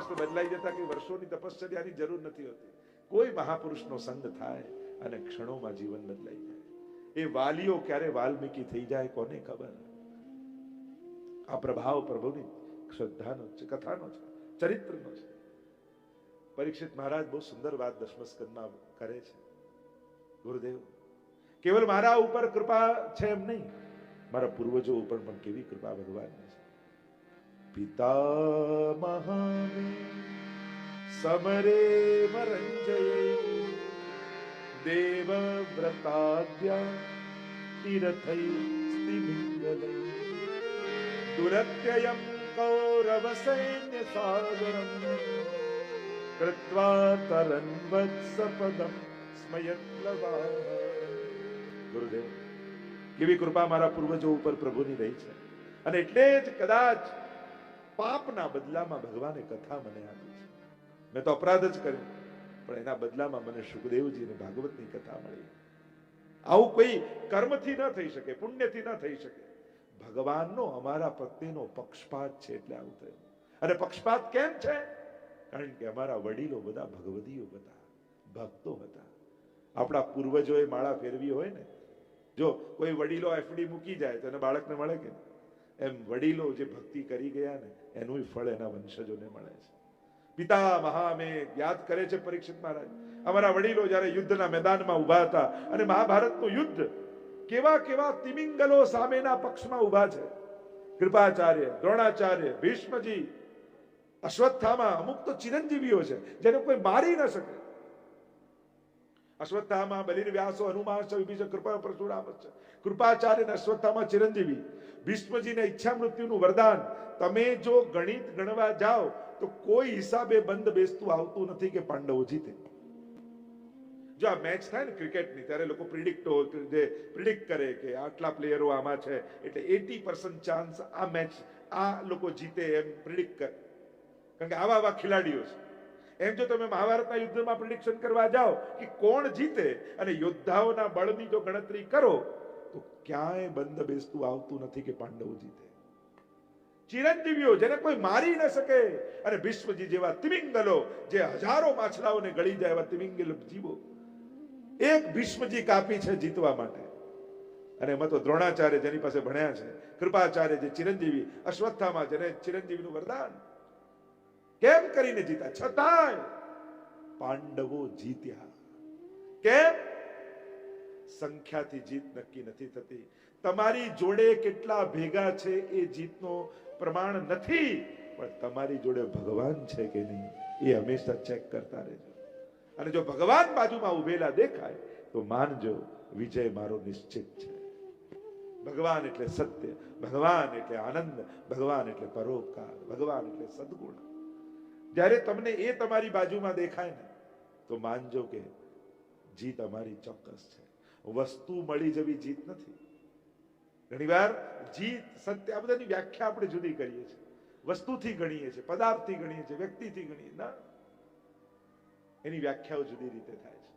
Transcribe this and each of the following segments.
તો બદલાઈ જતા કે વર્ષોની તપશ્ચર્યાની જરૂર નથી હોતી. કોઈ મહાપુરુષનો સંગ થાય અને ક્ષણોમાં જીવન બદલાઈ જાય. એ વાલીઓ ક્યારે વાલ્મીકી થઈ જાય કોને ખબર. આ પ્રભાવ પ્રભુની શ્રદ્ધાનો છે, કથાનો છે, ચરિત્રનો છે. પરીક્ષિત મહારાજ બહુ સુંદર વાત દશમ સ્કંદમાં કરે છે. ગુરુદેવ, કેવલ મારા ઉપર કૃપા છે એમ નહીં, મારા પૂર્વજો ઉપર પણ કેવી કૃપા ભગવાનની છે. પિતા સમરે મરંજય દેવ વ્રતાદ્યા તીરથૈ સ્તિમિંગલૈ દુરત્યયં કૌરવ સૈન્ય સાગરમ કૃત્વા તરન વત્સપદમ સ્મયત્લવા. ગુરુદેવ, કેવી કૃપા મારા પૂર્વજો ઉપર પ્રભુની રહી છે. અને એટલે જ કદાચ પાપના બદલામાં ભગવાને કથા મને આપી છે. મેં તો અપરાધ જ કર્યો, પણ એના બદલામાં મને સુખદેવજી અને ભાગવતની કથા મળી. આવું કોઈ કર્મથી ન થઈ શકે, પુણ્યથી ન થઈ શકે. ભગવાનનો અમારા પ્રત્યેનો પક્ષપાત છે એટલે આવું થયું. અને પક્ષપાત કેમ છે? કારણ કે અમારા વડીલો બધા ભગવદીઓ હતા, ભક્તો હતા. આપણા પૂર્વજોએ માળા ફેરવી હોય ને, જો કોઈ વડીલો એફડી મૂકી જાય તો એને બાળકને મળે કે એમ વડીલો જે ભક્તિ કરી ગયા ને એનું ફળ એના વંશજોને મળે છે. પિતા મહામે યાદ કરે છે પરીક્ષિત મહારાજ, અમારા વડીલો જયારે યુદ્ધના મેદાનમાં ઉભા હતા અને મહાભારતનું યુદ્ધ, કેવા કેવા તિમિંગલો સામેના પક્ષમાં ઉભા છે. કૃપાચાર્ય, દ્રોણાચાર્ય, ભીષ્મજી, અશ્વત્થામા, અમુક તો ચિરંજીવીઓ છે જેને કોઈ મારી ન શકે. અશ્વત્થામા, બલિર વ્યાસો, હનુમાન, વિભીષણ, કૃપા પરશુરામ છે. કૃપાચાર્ય અને અશ્વત્થામા ચિરંજીવી. ભીષ્મજીને ઈચ્છા મૃત્યુનું વરદાન. તમે જો ગણિત ગણવા જાઓ તો કોઈ હિસાબે બંધ બેસતું આવતું નથી કે પાંડવો જીતે. જો આ મેચ થાય ને ક્રિકેટની, ત્યારે લોકો પ્રિડિક્ટ કરે કે આટલા પ્લેયરો આમાં છે એટલે 80% ચાન્સ આ મેચ આ લોકો જીતે એમ પ્રિડિક્ટ કરે. કારણ કે આવા આવા ખેલાડીઓ છે. એમ જો તમે મહાભારતના યુદ્ધમાં પ્રિડિક્શન કરવા જાઓ કે કોણ જીતે અને યોદ્ધાઓના બળની જો ગણતરી કરો તો ક્યાંય બંધ બેસતું આવતું નથી કે પાંડવો જીતે. ચિરંજીવીઓ જેને કોઈ મારી ન શકે, અને ભીષ્મજી જેવા તિમિંગલો જે હજારો માછલાઓને ગળી જાય એવા તિમિંગલ જીવો, એક ભીષ્મજી કાપી છે જીતવા માટે. અને એમાં તો દ્રોણાચાર્ય જેની પાસે ભણ્યા છે, કૃપાચાર્ય જે ચિરંજીવી, અશ્વત્થામા જેને ચિરંજીવીનું વરદાન, કેમ કરીને જીતા? છતાંય પાંડવો જીત્યા. કેમ? સંખ્યાથી જીત નક્કી નથી થતી. તમારી જોડે કેટલા ભેગા છે એ જીતનો પ્રમાણ નથી, પણ તમારી જોડે ભગવાન છે કે નહીં એ હંમેશા ચેક કરતા રહેજો. અને જો ભગવાન બાજુમાં ઉભેલા દેખાય તો માનજો વિજય મારો નિશ્ચિત છે. ભગવાન એટલે સત્ય, ભગવાન એટલે આનંદ, ભગવાન એટલે પરોપકાર, ભગવાન એટલે સદગુણ. જ્યારે તમને એ તમારી બાજુમાં દેખાય ને તો માનજો કે જીત અમારી ચોક્કસ છે. વસ્તુ મળી જવી જીત નથી. ઘણીવાર જીત, સત્ય, આ બધાની વ્યાખ્યા આપણે જુદી કરીએ છીએ. વસ્તુથી ગણીએ છીએ, પદાર્થથી ગણીએ છીએ, વ્યક્તિથી ગણીએ ના, એની વ્યાખ્યાઓ જુદી રીતે થાય છે.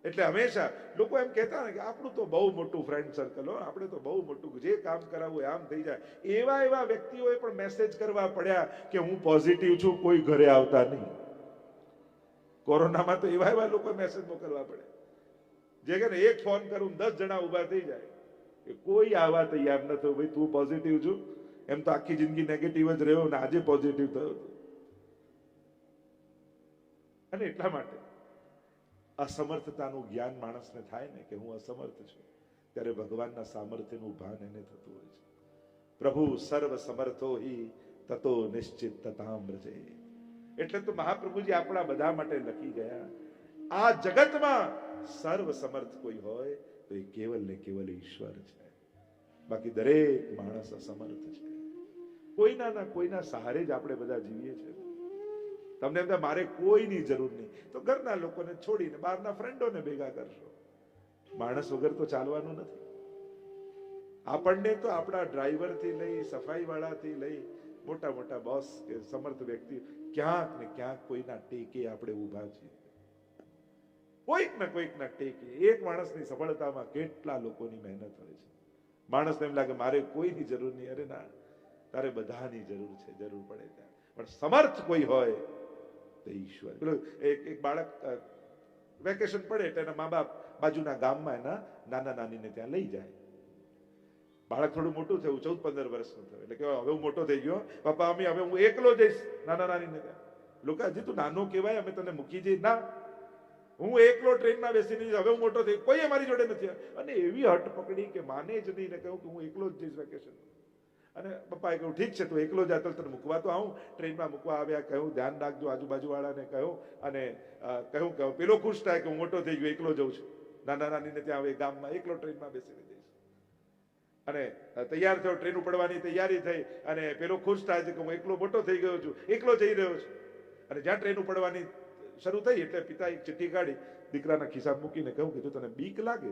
એટલે હંમેશા લોકો એમ કહેતા ને કે આપણું તો બહુ મોટું ફ્રેન્ડ સર્કલ હો, આપણે તો બહુ મોટું, જે કામ કરાવવું આમ થઈ જાય. એવા વ્યક્તિઓએ પણ મેસેજ કરવા પડ્યા કે હું પોઝિટિવ છું, કોઈ ઘરે આવતા નહીં. કોરોનામાં તો એવા લોકો મેસેજ મોકલવા પડે જે કે એક ફોન કરું 10 જણા ઉભા થઈ જાય કે કોઈ આવવા તૈયાર ન થયો. ભાઈ તું પોઝિટિવ છું, એમ તો આખી જિંદગી નેગેટિવ જ રહ્યો ને આજે પોઝિટિવ થયો. અને એટલા માટે અસમર્થતાનું જ્ઞાન માણસને થાય ને કે હું અસમર્થ છું, ત્યારે ભગવાનના સામર્થ્યનું ભાન એને થતું હોય છે. પ્રભુ સર્વ સમર્થો હિ તતો નિશ્ચિત તતામ રજે. એટલે તો મહાપ્રભુજી આપણા બધા માટે લખી ગયા, આ જગતમાં સર્વ સમર્થ કોઈ હોય તો એ કેવલ ને કેવલ ઈશ્વર છે. બાકી દરેક માણસ અસમર્થ છે. કોઈના સહારે જ આપણે બધા જીવીએ છીએ. તમને એમ મારે કોઈની જરૂર નહીં તો ઘરના લોકોને છોડીને બહારના ફ્રેન્ડોને ભેગા કરશો. માણસ વગર તો ચાલવાનું નથી. આપણને તો આપણા ડ્રાઈવરથી લઈ, સફાઈ વાળાથી લઈ, મોટા મોટા બોસ કે સમર્થ વ્યક્તિ, ક્યાંક ને ક્યાંક કોઈના ટેકે આપણે ઊભા છીએ. કોઈકના ટેકે. એક માણસની સફળતામાં કેટલા લોકોની મહેનત હોય છે. માણસને એમ લાગે મારે કોઈની જરૂર નહીં. અરે ના, તારે બધાની જરૂર છે, જરૂર પડે ત્યાં. પણ સમર્થ કોઈ હોય તો ઈશ્વર. પેલું એક બાળક વેકેશન પડે એટલે એના મા બાપ બાજુના ગામમાં એના નાના નાનીને ત્યાં લઈ જાય. બાળક થોડું મોટું થયું, 14-15 વર્ષનું થયું એટલે કે હવે હું મોટો થઈ ગયો પપ્પા મમ્મી, હવે હું એકલો જઈશ નાના નાનીને ત્યાં. લોકો હજી તું નાનો કહેવાય, અમે તને મૂકી જઈએ. ના, હું એકલો ટ્રેનમાં બેસીને જઈશ, હવે હું મોટો થઈ, કોઈ અમારી જોડે નથી. અને એવી હટ પકડી કે માને જ નહીં ને કહ્યું કે હું એકલો જ જઈશ વેકેશન. અને પપ્પાએ કહ્યું ઠીક છે તું એકલો જા, તને મૂકવા તો આવું. ટ્રેનમાં મૂકવા આવ્યા, કહ્યું ધ્યાન રાખજો આજુબાજુ વાળાને કહ્યું. અને કહ્યું કે પેલો ખુશ થાય કે હું મોટો થઈ ગયો, એકલો જઉં છું નાના નાનીને ત્યાં, હવે ગામમાં એકલો ટ્રેનમાં બેસીને જઈશ. અને તૈયાર થયો, ટ્રેન ઉપડવાની તૈયારી થઈ, અને પેલો ખુશ થાય છે કે હું એકલો મોટો થઈ ગયો છું, એકલો જઈ રહ્યો છું. અને જ્યાં ટ્રેન ઉપડવાની શરૂ થઈ એટલે પિતા એક ચિઠ્ઠી કાઢી દીકરાના ખિસ્સામાં મૂકીને કહ્યું કે જો તને બીક લાગે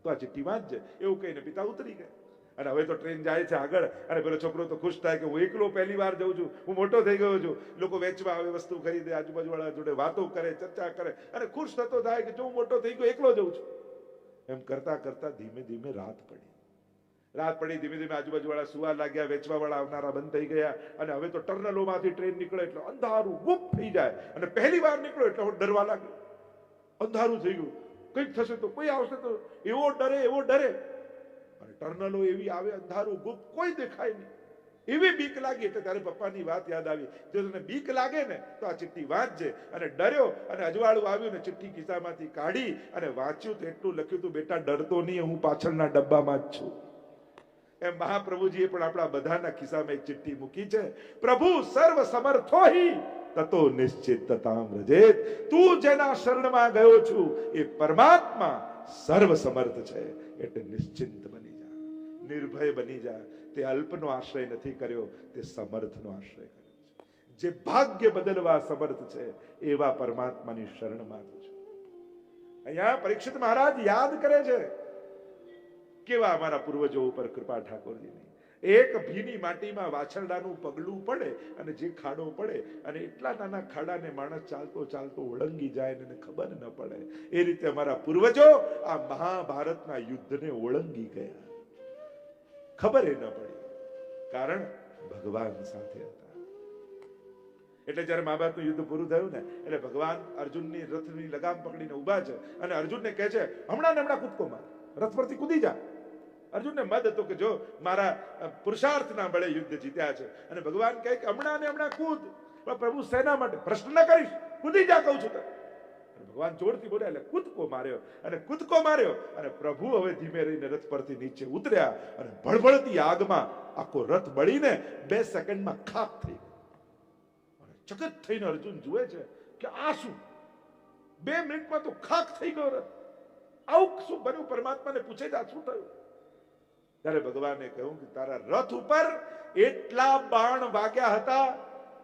તો આ ચિઠ્ઠી વાંચજે, એવું કહીને પિતા ઉતરી ગયા. અને હવે તો ટ્રેન જાય છે આગળ, અને પેલો છોકરો તો ખુશ થાય કે હું એકલો પહેલી વાર જઉં છું, હું મોટો થઈ ગયો છું. લોકો વેચવા આવે, વસ્તુ ખરીદે, આજુબાજુ વાળા જોડે વાતો કરે, ચર્ચા કરે, અને ખુશ થતો થાય કે જો હું મોટો થઈ ગયો, એકલો જઉં છું. એમ કરતા કરતા ધીમે ધીમે રાત પડી. ધીમે ધીમે આજુબાજુ વાળા સુવા લાગ્યા, વેચવા વાળા આવનારા બંધ થઈ ગયા. અને હવે તો ટર્નલોમાંથી ટ્રેન નીકળે એટલે અંધારું ગુપ થઈ જાય. અને પહેલી વાર નીકળ્યો એટલે હું ડરવા લાગ્યો, અંધારું થઈ ગયું, કંઈક થશે તો, કોઈ આવશે તો, એવો ડરે. અને ટર્નલો એવી આવે, અંધારું ગુપ, કોઈ દેખાય નહીં, એવી બીક લાગી. એટલે ત્યારે પપ્પાની વાત યાદ આવી, જો તને બીક લાગે ને તો આ ચિઠ્ઠી વાંચજે. અને ડર્યો, અને અજવાળું આવ્યું ને ચિઠ્ઠી ખિસ્સામાંથી કાઢી અને વાંચ્યું તો એટલું લખ્યું હતું, બેટા ડરતો નહીં, હું પાછળના ડબ્બામાં જ છું. એમ મહાપ્રભુજીએ પણ આપણા બધાના ખિસ્સામાં એક ચિઠ્ઠી મૂકી છે. પ્રભુ સર્વ સમર્થો હિ તતો નિશ્ચિતતામ વ્રજેત. તું જેના શરણમાં ગયો છું એ પરમાત્મા સર્વ સમર્થ છે, એટલે નિશ્ચિંત બની જા, નિર્ભય બની જા. તે અલ્પનો આશ્રય નથી કર્યો, તે સમર્થનો આશ્રય કર્યો છે. જે ભાગ્ય બદલવા સમર્થ છે એવા પરમાત્માની શરણમાં છે. અહીંયા પરીક્ષિત મહારાજ યાદ કરે છે કેવા અમારા પૂર્વજો ઉપર કૃપા ઠાકોરજીની. એક ભીની માટીમાં વાછરડાનું પગલું પડે અને જે ખાડો પડે, અને એટલા નાના ખાડાને માણસ ચાલતો ચાલતો ઓળંગી જાય અને ખબર ન પડે, એ રીતે અમારા પૂર્વજો આ મહાભારતના યુદ્ધને ઓળંગી ગયા, ખબર ન પડી, કારણ ભગવાન સાથે હતા. એટલે જયારે મહાભારતનું યુદ્ધ પૂરું થયું ને એટલે ભગવાન અર્જુનની રથની લગામ પકડીને ઉભા છે, અને અર્જુનને કહે છે હમણાં ને હમણાં કૂદકો માર, રથ પરથી કૂદી જા. અર્જુનને મદ હતો કે જો મારા પુરુષાર્થના બળે યુદ્ધ જીત્યા છે, અને ભગવાન કહે કે હમણાં ને હમણાં કૂદ. પ્રભુ સેના માટે પ્રશ્ન ન કરીશ, કૂદી જા કહું છું. ભગવાન જોરથી બોલ્યા એટલે કૂદકો માર્યો, અને પ્રભુ હવે ધીમે રહીને રથ પરથી નીચે ઉતર્યા, અને ભળભળતી આગમાં આખો રથ બળીને 2 સેકન્ડમાં ખાક થઈ ગયો. ચકિત થઈને અર્જુન જુએ છે કે આ શું, 2 મિનિટમાં તો ખાક થઈ ગયો રથ. આવું શું બન્યું? પરમાત્માને પૂછે આ શું થયું? ત્યારે ભગવાને કહ્યું કે તારા રથ ઉપર એટલા બાણ વાગ્યા હતા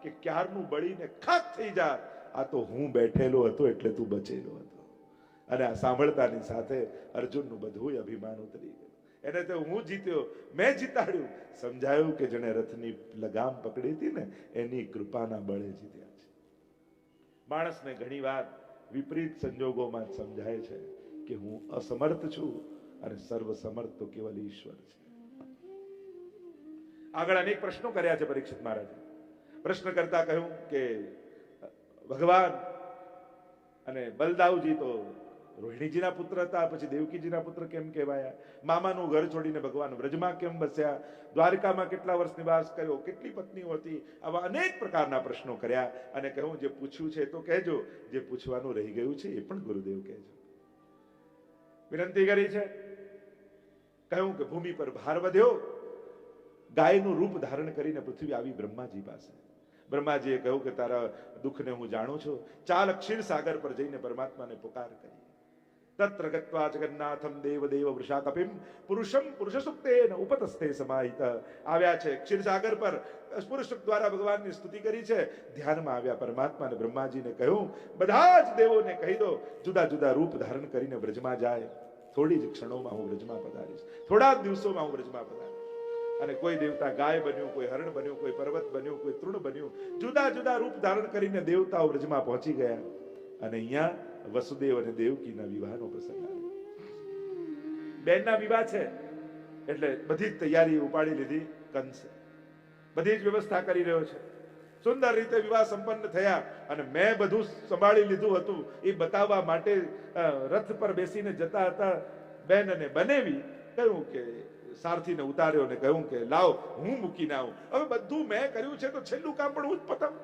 કે ક્યારનું બળીને ખાક થઈ જા. આ તો હું બેઠેલો હતો એટલે તું બચેલો હતો. અને આ સાંભળતાની સાથે અર્જુનનું બધું અભિમાન ઉતરી ગયું. એને તો હું જીત્યો, મેં જીતાડ્યું. સમજાયું કે જેને રથની લગામ પકડી હતી ને એની કૃપાના બળે જીત્યા છે. માણસને ઘણીવાર વિપરીત સંજોગોમાં સમજાય છે કે હું અસમર્થ છું અને સર્વ સમર્થ તો કેવલ ઈશ્વર છે. આગળ અનેક પ્રશ્નો કર્યા છે પરીક્ષિત મહારાજે. પ્રશ્ન કરતા કહ્યું કે ભગવાન અને બલદાવજી તો રોહિણીજીના પુત્ર હતા, પછી દેવકીજીના પુત્ર કેમ કહેવાયા? મામાનું ઘર છોડીને ભગવાન વ્રજમાં કેમ બસ્યા? દ્વારકામાં કેટલા વર્ષ નિવાસ કર્યો? કેટલી પત્નીઓ હતી? આવા અનેક પ્રકારના પ્રશ્નો કર્યા. અને કહ્યું જે પૂછ્યું છે તો કહેજો, જે પૂછવાનું રહી ગયું છે એ પણ ગુરુદેવ કહેજો. વિનંતી કરી છે. કહ્યું કે ભૂમિ પર ભાર વધ્યો, ગાયનું રૂપ ધારણ કરીને પૃથ્વી આવી બ્રહ્માજી પાસે. બ્રહ્માજીએ કહ્યું કે તારા દુઃખને હું જાણું છું, ચાલ ક્ષીર સાગર પર જઈને પરમાત્માને પુકાર કરી. તત્ર ગત્વા જગન્નાથમ દેવદેવ વૃષાકપિમ પુરુષમ પુરુષસુક્તેન ઉપતસ્થે સમાહિત. આવ્યા છે ક્ષીરસાગર પર, પુરુષ દ્વારા ભગવાનની સ્તુતિ કરી છે, ધ્યાનમાં આવ્યા પરમાત્મા. અને બ્રહ્માજીને કહ્યું બધા જ દેવોને કહી દો જુદા જુદા રૂપ ધારણ કરીને વ્રજમાં જાય. થોડી જ ક્ષણોમાં હું વ્રજમાં પધારીશ, થોડા જ દિવસોમાં હું વ્રજમાં પધારીશ. અને કોઈ દેવતા ગાય બન્યું, કોઈ હરણ બન્યું, કોઈ પર્વત બન્યું, કોઈ તૃણ બન્યું, જુદા જુદા રૂપ ધારણ કરીને દેવતાઓ વ્રજમાં પહોંચી ગયા. અને અહીંયા વસુદેવ અને દેવકીના વિવાહનો પ્રસંગ આવ્યો. બેનના વિવાહ છે એટલે બધી જ તૈયારી ઉપાડી લીધી. કંસ બધી જ વ્યવસ્થા કરી રહ્યો છે. સુંદર રીતે વિવાહ સંપન્ન થયા અને મેં બધું સંભાળી લીધું હતું એ બતાવવા માટે રથ પર બેસીને જતા હતા. બેન અને બનેવી કહ્યું કે સારથીને ઉતાર્યો ને કહ્યું કે લાવ હું મૂકીને આવું. હવે બધું મેં કર્યું છે તો છેલ્લું કામ પણ હું જ પતાવું.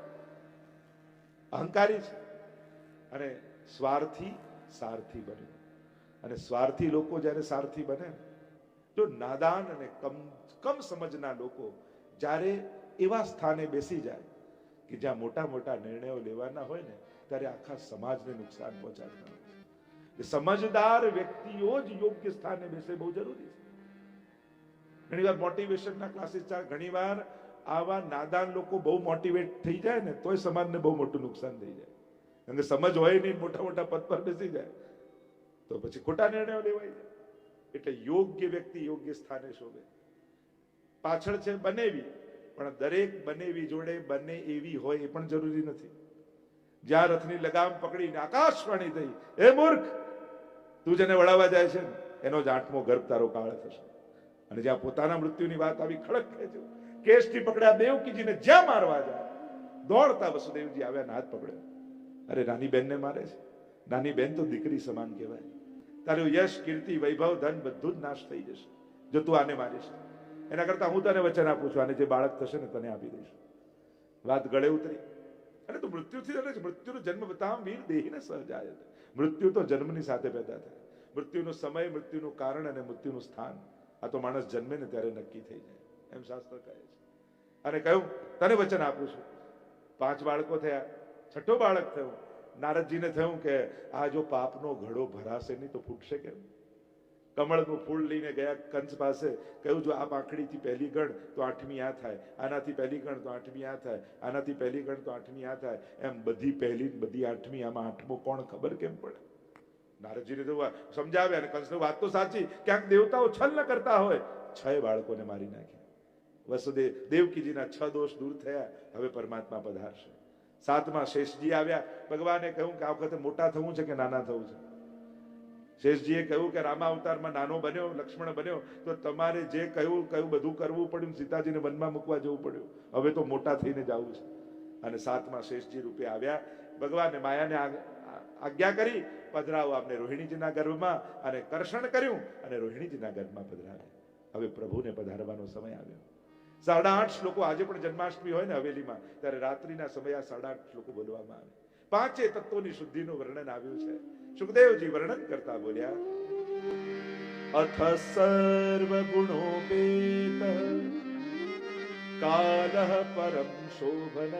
અહંકારી છે અને સ્વાર્થી સારથી બન્યો. અને સ્વાર્થી લોકો જ્યારે સારથી બને, જો નાદાન અને કમ સમજના લોકો જ્યારે એવા સ્થાને બેસી જાય કે જ્યાં મોટા મોટા નિર્ણયો લેવાના હોય ને, ત્યારે આખા સમાજને નુકસાન પહોંચાડતા હોય છે. સમજદાર વ્યક્તિઓ જ યોગ્ય સ્થાને બેસે, બહુ જરૂરી છે. ઘણીવાર મોટિવેશનના ક્લાસીસ ચાલે, ઘણીવાર આવા નાદાન લોકો બહુ મોટિવેટ થઈ જાય ને તોય સમાજને બહુ મોટું નુકસાન થઈ જાય. કારણ કે સમજ હોય નહીં, મોટા મોટા પદ પર બેસી જાય તો પછી ખોટા નિર્ણયો લેવાય જાય. એટલે યોગ્ય વ્યક્તિ યોગ્ય સ્થાને શોભે. પાછળ છે બનેવી, પણ દરેક બનેવી જોડે બને એવી હોય એ પણ જરૂરી નથી. જ્યાં રથની લગામ પકડીને આકાશવાણી થઈ, હે મૂર્ખ, તું જેને વળાવવા જાય છે ને એનો જ 8મો ગર્ભ તારો કાળ થશે. અને જ્યાં પોતાના મૃત્યુની વાત આવી, ખડક ખેંચ્યો, કેસથી પકડ્યા દેવકીજીને જ્યાં મારવા જાય, દોડતા વસુદેવજી આવ્યા ને હાથ પકડ્યો. અરે નાની બેનને મારે છે. નાની બેન તો દીકરી સમાન કહેવાય. તારું યશ, કીર્તિ, વૈભવ, ધન બધું જ નાશ થઈ જશે જો તું આને મારીશ. એના કરતા હું તને વચન આપું છું, આને જે બાળક થશે ને તને આપી દઈશ. વાત ગળે ઉતરી. અને તું મૃત્યુથી ડરે છે. મૃત્યુનો જન્મ બતાવ વીર દેહીને સહજાય. મૃત્યુ તો જન્મની સાથે પેદા થાય. મૃત્યુનો સમય, મૃત્યુનું કારણ અને મૃત્યુનું સ્થાન આ તો માણસ જન્મે ને ત્યારે નક્કી થઈ જાય, એમ શાસ્ત્ર કહે છે. અને કહ્યું તને વચન આપું છું. 5 બાળકો થયા, 6ઠો બાળક થયું. નારદજીને થયું કે આ જો પાપનો ઘડો ભરાશે નહીં તો ફૂટશે કેમ? કમળનું ફૂલ લઈને ગયા કંસ પાસે, કહ્યું જો આ પાંખડીથી પહેલી ગણ તો 8મી આ થાય, આનાથી પહેલી ગણ તો 8મી આ થાય, આનાથી પહેલી ગણ તો 8મી આ થાય, એમ બધી પહેલી બધી 8મી, આમાં 8મો કોણ ખબર કેમ પડે? નારદજીને તો સમજાવ્યા. અને કંસની વાત તો સાચી, ક્યાંક દેવતાઓ છલ ન કરતા હોય. 6 બાળકોને મારી નાખ્યા. વસુદેવ દેવકીજીના 6 દોષ દૂર થયા. હવે પરમાત્મા પધારશે. 7મા શેષજી આવ્યા. ભગવાને કહ્યું કે આ વખતે મોટા થવું છે કે નાના થવું છે? શેષજીએ કહ્યું કે રામા અવતારમાં નાનો બન્યો, લક્ષ્મણ બન્યો તો તમારે જે કહ્યું બધું કરવું પડ્યું, સીતાજીને વનમાં મૂકવા જવું પડ્યું. હવે તો મોટા થઈને જવું છે. અને 7મા શેષજી રૂપે આવ્યા. ભગવાને માયાને આજ્ઞા કરી, પધરાવો આપને રોહિણીજીના ગર્ભમાં. અને કર્ષણ કર્યું અને રોહિણીજીના ગર્ભમાં પધરાવ્યા. હવે પ્રભુને પધારવાનો સમય આવ્યો. 8.5 શ્લોકો આજે પણ જન્માષ્ટમી હોય ને હવેલીમાં, ત્યારે રાત્રિના સમયે આ 8.5 શ્લોકો બોલવામાં આવે. 5 તત્વોની શુદ્ધિનું વર્ણન આવ્યું છે. સુખદેવજી વર્ણન કરતા બોલ્યા, અથ સર્વ ગુણોપેત કાલઃ પરમ શોભન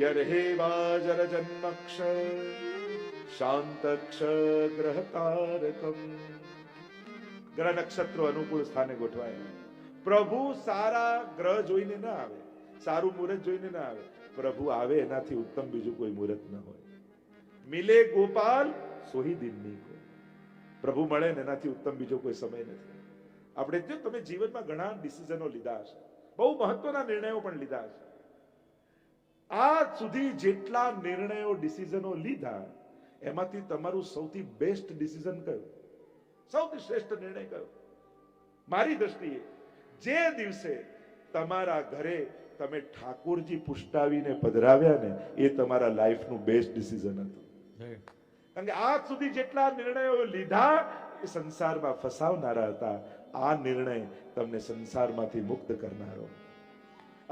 યર્હેવાજર જન્મક્ષ શાંતક્ષ ગ્રહતારકમ. ગ્રહ નક્ષત્રો અનુકૂળ સ્થાને ગોઠવાયા. પ્રભુ સારા ગ્રહ જોઈને ના આવે, સારું મુહૂર્ત જોઈને ના આવે. પ્રભુ આવે એનાથી ઉત્તમ બીજું કોઈ મુહૂર્ત ન હોય. મિલે ગોપાલ સોહી દિનની કો. પ્રભુ મળે ને એનાથી ઉત્તમ બીજો કોઈ સમય નથી. આપણે જો તમે જીવનમાં ઘણા ડિસિઝનો લીધા હશે, બહુ મહત્વના નિર્ણયો પણ લીધા હશે. આજ સુધી જેટલા નિર્ણયો, ડિસિઝનો લીધા એમાંથી તમારું સૌથી બેસ્ટ ડિસિઝન કયું? સૌથી શ્રેષ્ઠ નિર્ણય કયો? મારી દ્રષ્ટિએ જે દિવસે તમારા ઘરે તમે ઠાકોરજી પુષ્ટાવીને પધરાવ્યા ને એ તમારા લાઈફનું બેસ્ટ ડિસિઝન હતું. કારણ કે આજ સુધી જેટલા નિર્ણયો લીધા એ સંસારમાં ફસાવનારા હતા. આ નિર્ણય તમને સંસારમાંથી મુક્ત કરનારો,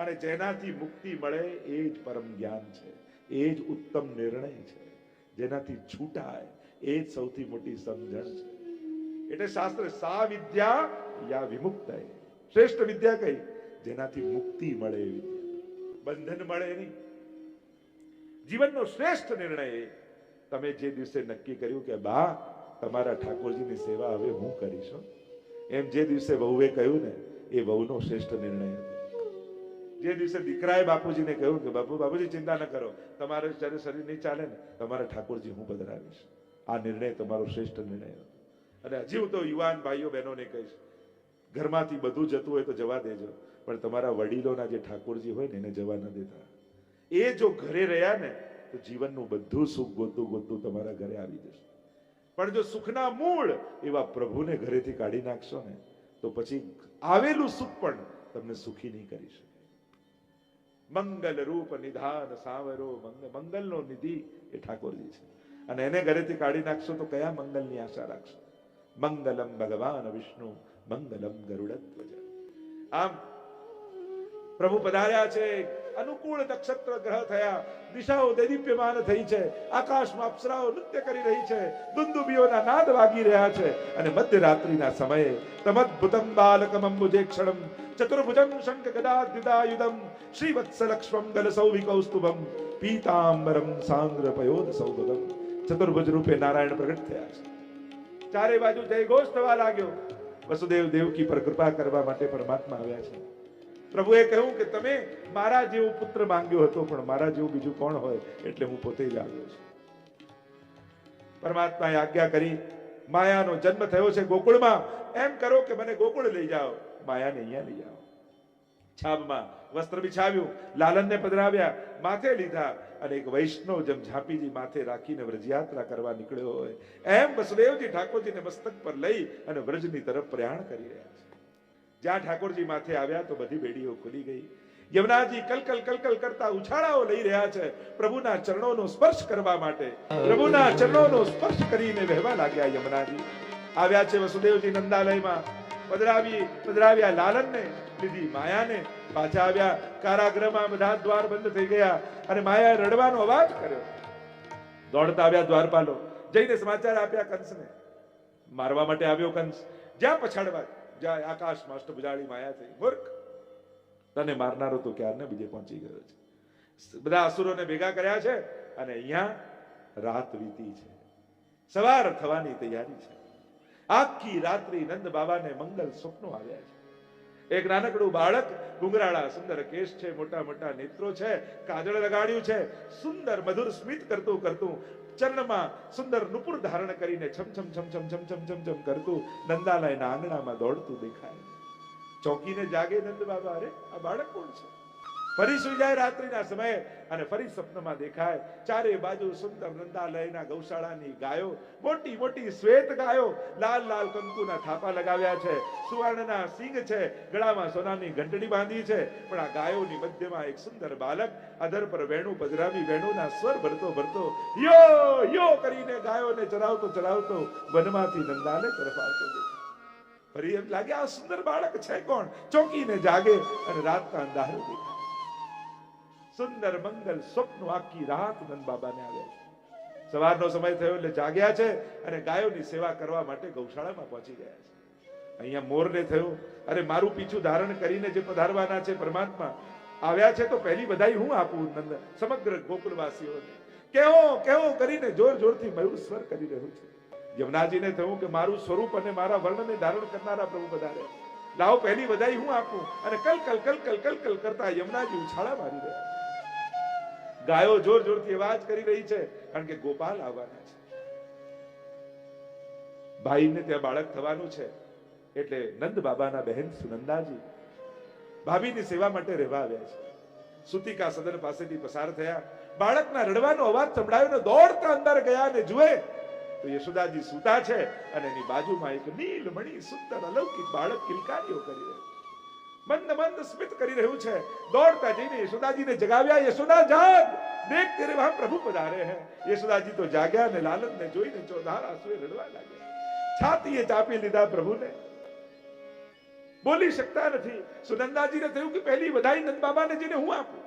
અને જેનાથી મુક્તિ મળે એ જ પરમ જ્ઞાન છે, એ જ ઉત્તમ નિર્ણય છે. જેનાથી છૂટાય એ જ સૌથી મોટી સમજણ છે. એટલે શાસ્ત્ર સા વિદ્યા યા વિમુક્તા, શ્રેષ્ઠ વિદ્યા કઈ? જેનાથી મુક્તિ મળે એ વિદ્યા, બંધન મળે નહીં. જીવનનો શ્રેષ્ઠ નિર્ણય તમે જે દિવસે નક્કી કર્યું કે બા તમારા ઠાકોરજીની સેવા હવે હું કરીશ, એમ જે દિવસે વહુએ કહ્યું ને એ વહુનો શ્રેષ્ઠ નિર્ણય હતો. જે દિવસે દીકરાએ બાપુજીને કહ્યું કે બાપુજી ચિંતા ન કરો, તમારે જ્યારે શરીર નહીં ચાલે ને તમારા ઠાકોરજી હું પધરાવીશ, આ નિર્ણય તમારો શ્રેષ્ઠ નિર્ણય હતો. અને હજી હું તો યુવાન ભાઈઓ બહેનોને કહીશ, ઘરમાંથી બધું જતું હોય તો જવા દેજો, પણ તમારા વડીલોના જે ઠાકોરજી હોય ને એને જવા ન દેતા. એ જો ઘરે રહ્યા ને તો જીવનનું બધું સુખ ગોતું ગોતું તમારા ઘરે આવી જશે. પણ જો સુખના મૂળ એવા પ્રભુને ઘરેથી કાઢી નાખશો ને તો પછી આવેલું સુખ પણ તમને સુખી નહીં કરી શકે. મંગલ રૂપ નિધાન સાવરો, મંગલનો નિધિ એ ઠાકોરજી છે. અને એને ઘરેથી કાઢી નાખશો તો કયા મંગલની આશા રાખશો? મંગલમ ભગવાન વિષ્ણુ મંગલમ ગરુડધ્વજ. આમ પ્રભુ પધાર્યા છે, અનુકૂળ નક્ષત્ર ગ્રહ થયા, દિશાઓ દૈદીપ્યમાન થઈ છે, આકાશમાં અપ્સરાઓ નૃત્ય કરી રહી છે, દુંદુભીઓના નાદ વાગી રહ્યા છે. અને મધ્યરાત્રિના સમયે તમદ્ભુતમ બાલકમ અંબુજેક્ષણમ ચતુર્ભુજમ શંખ ગદાદ્યુદાયુધમ શ્રીવત્સલક્ષ્મમ ગલસૌવિકૌસ્તુભમ પીતાંબરમ સાંદ્ર પયોદ સૌભગમ. ચતુર્ભુજ રૂપે નારાયણ પ્રગટ થયા છે. ચારે બાજુ જયઘોષ થવા લાગ્યો. વસુદેવ દેવકી પર કૃપા કરવા માટે પરમાત્મા આવ્યા છે. પ્રભુએ કહ્યું કે તમે મારા જેવો પુત્ર માંગ્યો હતો, પણ મારા જેવું બીજું કોણ હોય, એટલે હું પોતે જ આવ્યો છું. પરમાત્માએ આજ્ઞા કરી, માયાનો જન્મ થયો છે ગોકુળમાં, એમ કરો કે મને ગોકુળ લઈ જાઓ, માયાને અહીંયા લઈ જાઓ. છાબમાં વસ્ત્ર બિછાવ્યું, લાલનને પધરાવ્યા, માથે લીધા, અને એક વૈષ્ણવ જેમ ઝાંપીજી માથે રાખીને વ્રજયાત્રા કરવા નીકળ્યો હોય એમ વસુદેવજી ઠાકોરજીને મસ્તક પર લઈ અને વ્રજની તરફ પ્રયાણ કરી રહ્યા છે. જ્યાં ઠાકોરજી માથે આવ્યા તો બધી બેડીઓ ખુલી ગઈ. યમુનાજી કલકલ કલકલ કરતા ઉછાળાઓ લઈ રહ્યા છે પ્રભુના ચરણોનો સ્પર્શ કરવા માટે. પ્રભુના ચરણોનો સ્પર્શ કરીને વહેવા લાગ્યા યમુનાજી. આવ્યા છે વસુદેવજી નંદાલયમાં, પધરાવ્યા લાલનને, લીધી માયાને, પાછા આવ્યા કારાગૃહમાં. બધા દ્વાર બંધ થઈ ગયા અને માયાએ રડવાનો અવાજ કર્યો. દોડતા આવ્યા દ્વારપાલો, જઈને સમાચાર આપ્યા કંસને. મારવા માટે આવ્યો કંસ, જ્યાં પછાડવા જાય. આકાશમાં અષ્ટભુજાળી માયા થઈ, મૂર્ખ, તને મારનારો તો ક્યારને બીજે પહોંચી ગયો છે. બધા અસુરોને ભેગા કર્યા છે અને અહીંયા રાત વીતી છે, સવાર થવાની તૈયારી છે. આખી રાત્રિ નંદ બાબાને મંગલ સ્વપ્નો આવ્યા છે. એક નાનકડું બાળક, ગુંગરાળા સુંદર કેશ છે, મોટા મોટા નેત્રો છે, કાજળ લગાડ્યું છે, સુંદર મધુર સ્મિત કરતું કરતું, ચરણમાં સુંદર નુપુર ધારણ કરીને છમ છમ છમ છમ છમ છમ છમ છમ કરતું નંદાલયના આંગણામાં દોડતું દેખાય. ચોકીને જાગે નંદ બાબા, અરે આ બાળક કોણ છે? ફરી સુઈ જાય રાત્રિના સમયે અને ફરી સ્વપ્નમાં દેખાય. ચારે બાજુ સુંદર નંદાલયના ગૌશાળાની ગાયો, મોટી મોટી શ્વેત ગાયો, લાલ લાલ કંકુના થાપા લગાવ્યા છે, સુવર્ણના સિંગ છે, ગળામાં સોનાની ઘંટડી બાંધી છે. પણ આ ગાયોની મધ્યમાં એક સુંદર બાલક અધર પર વેણુ પધરાવી વેણુના સ્વર ભરતો ભરતો યો યો કરીને ગાયોને ચરાવતો ચરાવતો વનમાંથી નંદાલય તરફ આવતો દેખાય. ફરી એમ લાગે આ સુંદર બાળક છે કોણ? ચોકીને જાગે અને રાતના અંધારો દેખાય. સુંદર મંગલ સ્વપ્નો આખી રાત નંદ બાબાને આવ્યા છે. સવારનો સમય થયો એટલે જાગ્યા છે અને ગાયોની સેવા કરવા માટે ગૌશાળામાં પહોંચી ગયા છે. અહીંયા મોરને થયું, અરે મારું પીછું ધારણ કરીને જે પધારવાના છે પરમાત્મા આવ્યા છે, તો પહેલી બધાઈ હું આપું નંદ સમગ્ર ગોકુળવાસીઓને. કેવો કેવો કરીને જોર જોરથી મયુર સ્વર કરી રહ્યું છે. યમુનાજીને થયું કે મારું સ્વરૂપ અને મારા વર્ણને ધારણ કરનારા પ્રભુ પધાર્યા, લાવો પહેલી બધાઈ હું આપું. અને કલકલ કલકલ કલકલ કરતા યમુનાજી ઉછાળા મારી રહ્યા. ગાયો જોર જોરથી અવાજ કરી રહી છે, કારણ કે ગોપાલ આવવાના છે. ભાઈને ત્યાં બાળક થવાનું છે એટલે નંદ બાબાના બહેન સુનંદાજી ભાભીની સેવા માટે રહેવા આવ્યા છે. સુતિકા સદન પાસેથી પસાર થયા, બાળકના રડવાનો અવાજ સંભળાયો ને દોડતા અંદર ગયા ને જુએ તો યશોદાજી સૂતા છે અને એની બાજુમાં એક નીલમણી સુંદર અલૌકિક બાળક કિલકારીઓ કરી રહ્યું, મંદ મંદ સ્મિત કરી રહ્યું છે. દોડતા જઈને યશોદાજીને જગાવ્યા, યશોદા જાગ, દેખ તેરે વહાં પ્રભુ પધારે હૈ. યશોદાજી તો જાગ્યા ને લાલનને જોઈને ચોધાર આંસુએ રડવા લાગ્યા. છાતીએ ચાપી લીધા પ્રભુને, બોલી શકતા નથી. સુનંદાજીને થયું કે પહેલી વધાઈ નંદ બાબાને જઈને હું આપું.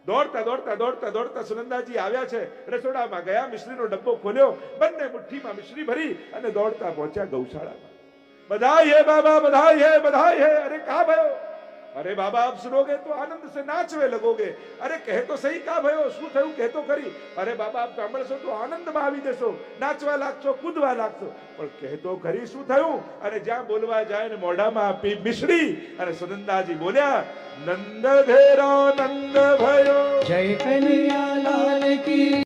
દોડતા દોડતા દોડતા દોડતા સુનંદાજી આવ્યા છે, રસોડામાં ગયા, મિશ્રીનો ડબ્બો ખોલ્યો, બંને મુઠ્ઠીમાં મિશ્રી ભરી અને દોડતા પહોંચ્યા ગૌશાળામાં. બધાઈ હે બાબા, બધાઈ હે, બધાઈ હે. અરે કા भयो? अरे बाबा आप सुनोगे तो आनंद से नाचवे लगोगे. अरे कहे तो सही का भयो, શું થયું કહેતો ખરી? અરે બાબા આપ સાંભળશો તો આનંદમાં આવી જશો, નાચવા લાગશો, કૂદવા લાગશો. પણ કહેતો ખરી શું થયું? અને જ્યાં બોલવા જાય ને મોઢામાં આપી મિશ્રી અને સુનંદાજી બોલ્યા, નંદ ઘેરો નંદ ભયો, જય કનૈયા લાલ કી.